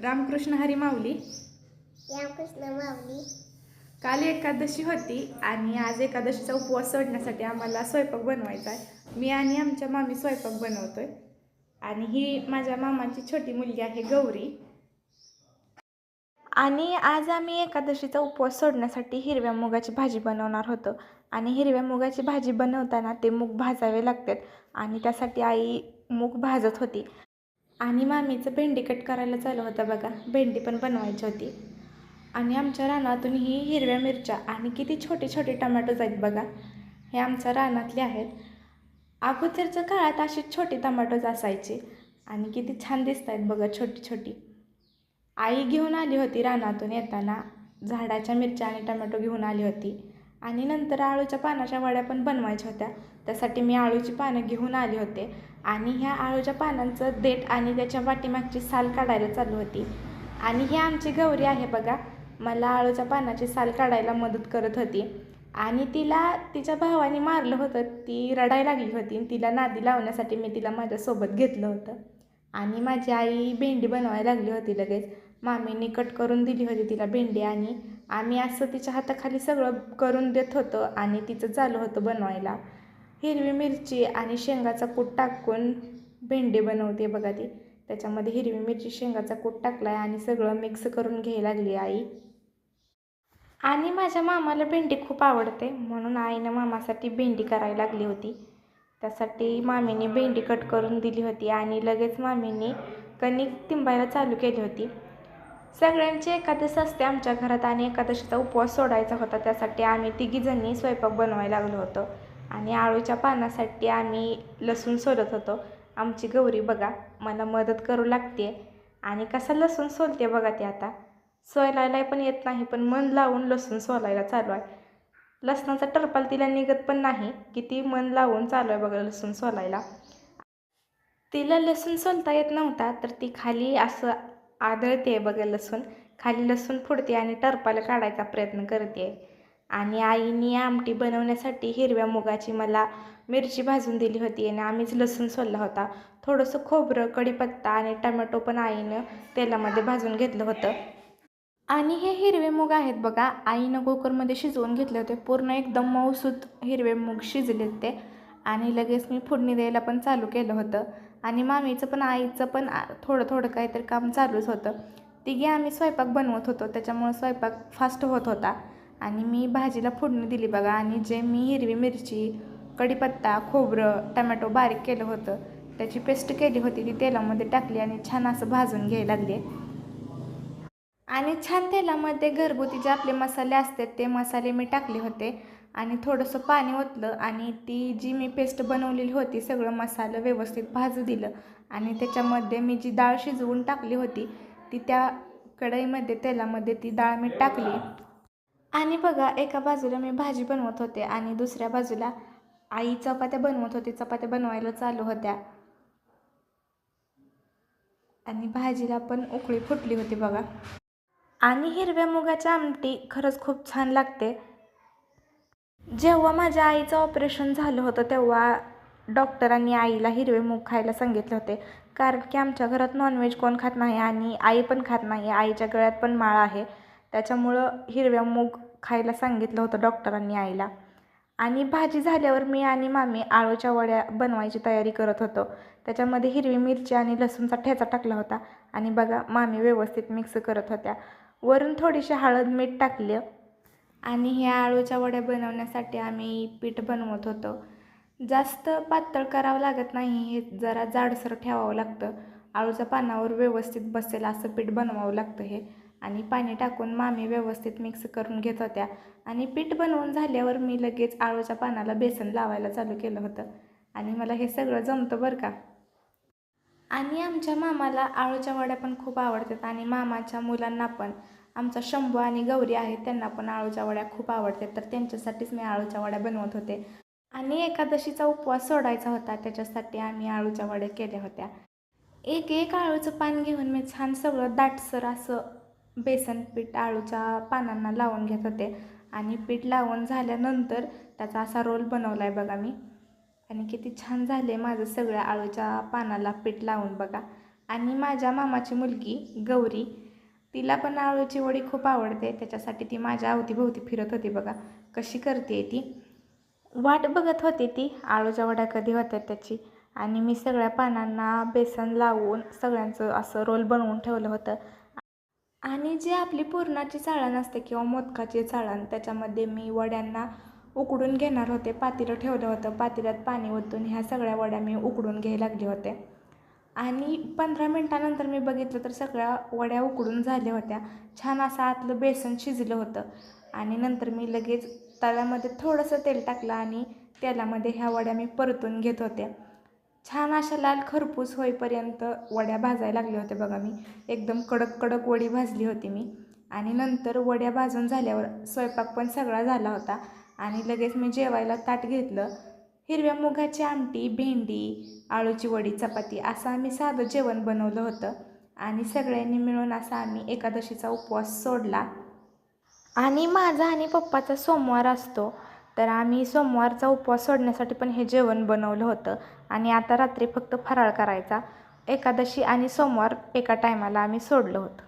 रामकृष्ण हरी माऊली. रामकृष्ण माऊली. काल एकादशी होती आणि आज एकादशीचा उपवास सोडण्यासाठी आम्हाला स्वयंपाक बनवायचा आहे. मी आणि आमच्या मामी स्वयंपाक बनवतोय आणि ही माझ्या मामाची छोटी मुलगी आहे गौरी. आणि आज आम्ही एकादशीचा उपवास सोडण्यासाठी हिरव्या मुगाची भाजी बनवणार होतो. आणि हिरव्या मुगाची भाजी बनवताना ते मूग भाजावे लागतात आणि त्यासाठी आई मूग भाजत होती. आणि मामीचं भेंडी कट करायला चालू होतं बघा, भेंडी पण बनवायची होती. आणि आमच्या रानातून ही हिरव्या मिरच्या आणि किती छोटे छोटे टमॅटोज आहेत बघा, हे आमच्या रानातले आहेत. अगोदरच्या काळात अशी छोटी टमॅटोज असायची आणि किती छान दिसत आहेत बघा, छोटी छोटी. आई घेऊन आली होती रानातून येताना, झाडाच्या मिरच्या आणि टमॅटो घेऊन आली होती. आणि नंतर आळूच्या पानाच्या वड्या पण बनवायच्या होत्या, त्यासाठी मी आळूची पानं घेऊन आले होते. आणि ह्या आळूच्या पानांचं देठ आणि त्याच्या पाठीमागची साल काढायला चालू होती. आणि ही आमची गौरी आहे बघा, मला आळूच्या पानाची साल काढायला मदत करत होती. आणि तिला तिच्या भावाने मारलं होतं, ती रडायला लागली होती. तिला नादी लावण्यासाठी मी तिला माझ्यासोबत घेतलं होतं. आणि माझी आई भेंडी बनवायला लागली होती लगेच. मामीने कट करून दिली होती तिला भेंडी आणि आम्ही असं तिच्या हाताखाली सगळं करून देत होतो आणि तिचं चालू होतं बनवायला. हिरवी मिरची आणि शेंगाचा कूट टाकून भेंडी बनवते बघा ती. त्याच्यामध्ये हिरवी मिरची, शेंगाचा कूट टाकला आहे आणि सगळं मिक्स करून घ्यायला लागली आई. आणि माझ्या मामाला भेंडी खूप आवडते, म्हणून आईनं मामासाठी भेंडी करायला लागली होती. त्यासाठी मामीने भेंडी कट करून दिली होती आणि लगेच मामीने कणिक तिंबायला चालू केली होती. सगळ्यांची एकादशी असते आमच्या घरात आणि एकादशीचा उपवास सोडायचा होता, त्यासाठी आम्ही तिघीजणी स्वयंपाक बनवायला लागलो होतो. आणि आळूच्या पानासाठी आम्ही लसूण सोलत होतो. आमची गौरी बघा मला मदत करू लागते आणि कसा लसूण सोलते बघा ती. आता सोलायला पण येत नाही, पण मन लावून लसूण सोलायला चालू आहे. लसणाचा टरपाल तिला निघत पण नाही, किती मन लावून चालू आहे बघा लसूण सोलायला. तिला लसूण सोलता येत नव्हता, तर ती खाली असं आदळते बघा लसूण, खाली लसूण फोडते आणि टरपाल काढायचा प्रयत्न करते. आणि आईने आमटी बनवण्यासाठी हिरव्या मुगाची मला मिरची भाजून दिली होती आणि आम्हीच लसूण सोलला होता. थोडंसं खोबरं, कढीपत्ता आणि टमॅटो पण आईनं तेलामध्ये भाजून घेतलं होतं. आणि हे हिरवे मूग आहेत बघा, आईनं कुकरमध्ये शिजवून घेतले होते. पूर्ण एकदम मऊसूत हिरवे मूग शिजलेत ते. आणि लगेच मी फोडणी द्यायला पण चालू केलं होतं. आणि मामीचं पण आईचं पण थोडं थोडं काहीतरी काम चालूच होतं. तिघी आम्ही स्वयंपाक बनवत होतो, त्याच्यामुळं स्वयंपाक फास्ट होत होता. आणि मी भाजीला फोडणी दिली बघा. आणि जे मी हिरवी मिरची, कढीपत्ता, खोबरं, टमॅटो बारीक केलं होतं, त्याची पेस्ट केली होती, ती तेलामध्ये टाकली आणि छान असं भाजून घ्यायला लागले. आणि छान तेलामध्ये घरगुती जे आपले मसाले असतात ते मसाले मी टाकले होते आणि थोडंसं पाणी ओतलं आणि ती जी मी पेस्ट बनवलेली होती सगळं मसालं व्यवस्थित भाजू दिलं. आणि त्याच्यामध्ये मी जी डाळ शिजवून टाकली होती ती त्या कढईमध्ये तेलामध्ये ती डाळ मी टाकली. आणि बघा एका बाजूला मी भाजी बनवत होते आणि दुसऱ्या बाजूला आई चपात्या बनवत होती, चपात्या बनवायला चालू होत्या. आणि भाजीला पण उकळी फुटली होती बघा. आणि हिरव्या मुगाची आमटी खरंच खूप छान लागते. जेव्हा माझ्या आईचं ऑपरेशन झालं होतं तेव्हा डॉक्टरांनी आईला हिरवे मूग खायला सांगितले होते, कारण की आमच्या घरात नॉनव्हेज कोण खात नाही आणि आई पण खात नाही. आईच्या गळ्यात पण माळ आहे, त्याच्यामुळं हिरव्या मूग खायला सांगितलं होतं डॉक्टरांनी आईला. आणि भाजी झाल्यावर मी आणि मामी आळूच्या वड्या बनवायची तयारी करत होतो. त्याच्यामध्ये हिरवी मिरची आणि लसूणचा ठेचा टाकला होता आणि बघा मामी व्यवस्थित मिक्स करत होत्या. वरून थोडीशी हळद, मीठ टाकलं. आणि ह्या आळूच्या वड्या बनवण्यासाठी आम्ही पीठ बनवत होतो. जास्त पातळ करावं लागत नाही, हे जरा जाडसर ठेवावं लागतं. आळूच्या पानावर व्यवस्थित बसेल असं पीठ बनवावं लागतं हे. आणि पाणी टाकून मामी व्यवस्थित मिक्स करून घेत होत्या. आणि पीठ बनवून झाल्यावर मी लगेच आळूच्या पानाला बेसन लावायला चालू केलं होतं. आणि मला हे सगळं जमतं बरं का. आणि आमच्या मामाला आळूच्या वड्या पण खूप आवडतात आणि मामाच्या मुलांना पण. आमचा शंभू आणि गौरी आहेत, त्यांना पण आळूच्या वड्या खूप आवडतात, तर त्यांच्यासाठीच मी आळूच्या वड्या बनवत होते. आणि एकादशीचा उपवास सोडायचा होता, त्याच्यासाठी आम्ही आळूच्या वड्या केल्या होत्या. एक एक आळूचं पान घेऊन मी छान सगळं दाटसर असं बेसन पीठ आळूच्या पानांना लावून घेत होते. आणि पीठ लावून झाल्यानंतर त्याचा असा रोल बनवला आहे बघा मी. आणि किती छान झाले माझं सगळ्या आळूच्या पानाला पीठ लावून बघा. आणि माझ्या मामाची मुलगी गौरी, तिला पण आळूची वडी खूप आवडते. त्याच्यासाठी ती माझ्या अवतीभोवती फिरत होती. बघा कशी करते ती, वाट बघत होती ती आळूच्या वड्या कधी होत्यात त्याची. आणि मी सगळ्या पानांना बेसन लावून सगळ्यांचं असं रोल बनवून ठेवलं होतं. आणि जी आपली पुरणाची चाळण असते किंवा मोदकाची चाळण, त्याच्यामध्ये मी वड्यांना उकडून घेणार होते. पातेलं ठेवलं होतं, पातेल्यात पाणी ओतून ह्या सगळ्या वड्या मी उकडून घ्यायला लागले होते. आणि 15 मिनटानंतर मी बघितलं तर सगळ्या वड्या उकडून झाल्या होत्या. छान असं आतलं बेसन शिजलं होतं. आणि नंतर मी लगेच तव्यामध्ये थोडंसं तेल टाकलं आणि तेलामध्ये ह्या वड्या मी परतून घेत होते. छान अशा लाल खरपूस होईपर्यंत वड्या भाजायला लागल्या होत्या. बघा मी एकदम कडक कडक वडी भाजली होती मी. आणि नंतर वड्या भाजून झाल्यावर स्वयंपाक पण सगळा झाला होता आणि लगेच मी जेवायला ताट घेतलं. हिरव्या मुगाची आमटी, भेंडी, आळूची वडी, चपाती असं आम्ही साधं जेवण बनवलं होतं. आणि सगळ्यांनी मिळून असा आम्ही एकादशीचा उपवास सोडला. आणि माझा आणि पप्पाचा सोमवार असतो, तर आम्ही सोमवारचा उपवास सोडण्यासाठी पण हे जेवण बनवलं होतं. आणि आता रात्री फक्त फराळ करायचा. एकादशी आणि सोमवार एका टायमाला आम्ही सोडलं होतं.